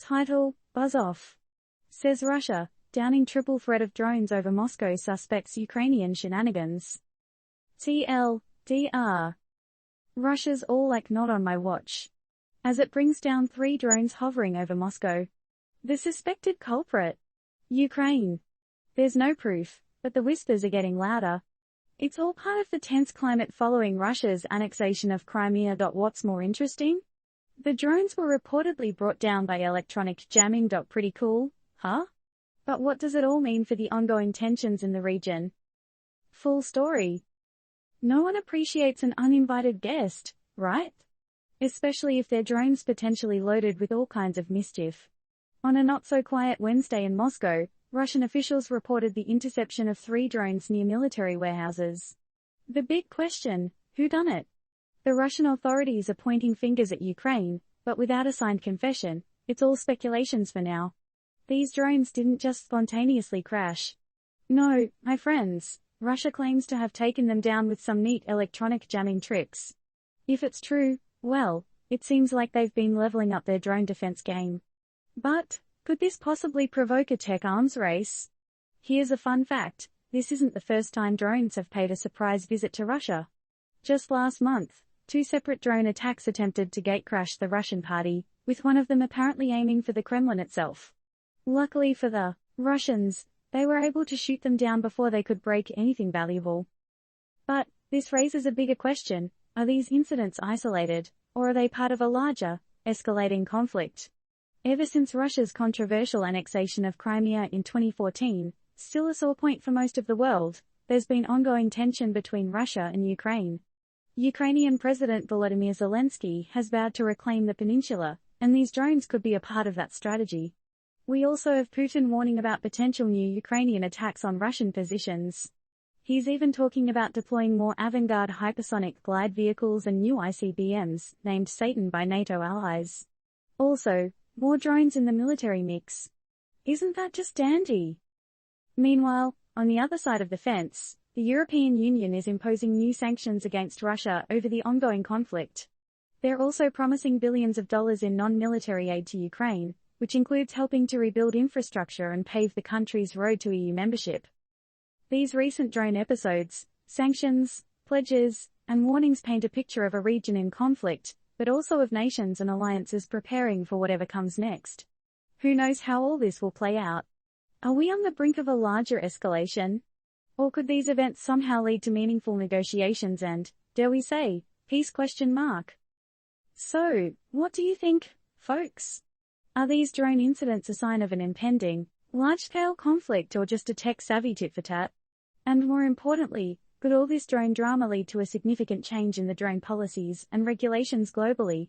Title, Buzz Off. Says Russia, downing triple threat of drones over Moscow suspects Ukrainian shenanigans. TLDR. Russia's all like not on my watch, as it brings down 3 drones hovering over Moscow. The suspected culprit? Ukraine. There's no proof, but the whispers are getting louder. It's all part of the tense climate following Russia's annexation of Crimea. What's more interesting? The drones were reportedly brought down by electronic jamming. Pretty cool, huh? But what does it all mean for the ongoing tensions in the region? Full story. No one appreciates an uninvited guest, right? Especially if their drones potentially loaded with all kinds of mischief. On a not-so-quiet Wednesday in Moscow, Russian officials reported the interception of 3 drones near military warehouses. The big question, who done it? The Russian authorities are pointing fingers at Ukraine, but without a signed confession, it's all speculations for now. These drones didn't just spontaneously crash. No, my friends, Russia claims to have taken them down with some neat electronic jamming tricks. If it's true, well, it seems like they've been leveling up their drone defense game. But, could this possibly provoke a tech arms race? Here's a fun fact, this isn't the first time drones have paid a surprise visit to Russia. Just last month, 2 separate drone attacks attempted to gatecrash the Russian party, with one of them apparently aiming for the Kremlin itself. Luckily for the Russians, they were able to shoot them down before they could break anything valuable. But, this raises a bigger question, are these incidents isolated, or are they part of a larger, escalating conflict? Ever since Russia's controversial annexation of Crimea in 2014, still a sore point for most of the world, there's been ongoing tension between Russia and Ukraine. Ukrainian President Volodymyr Zelensky has vowed to reclaim the peninsula, and these drones could be a part of that strategy. We also have Putin warning about potential new Ukrainian attacks on Russian positions. He's even talking about deploying more avant-garde hypersonic glide vehicles and new ICBMs, named Satan by NATO allies. Also, more drones in the military mix. Isn't that just dandy? Meanwhile, on the other side of the fence, the European Union is imposing new sanctions against Russia over the ongoing conflict. They're also promising billions of dollars in non-military aid to Ukraine, which includes helping to rebuild infrastructure and pave the country's road to EU membership. These recent drone episodes, sanctions, pledges, and warnings paint a picture of a region in conflict, but also of nations and alliances preparing for whatever comes next. Who knows how all this will play out? Are we on the brink of a larger escalation? Or could these events somehow lead to meaningful negotiations and, dare we say, peace ? So, what do you think, folks? Are these drone incidents a sign of an impending, large-scale conflict or just a tech-savvy tit-for-tat? And more importantly, could all this drone drama lead to a significant change in the drone policies and regulations globally?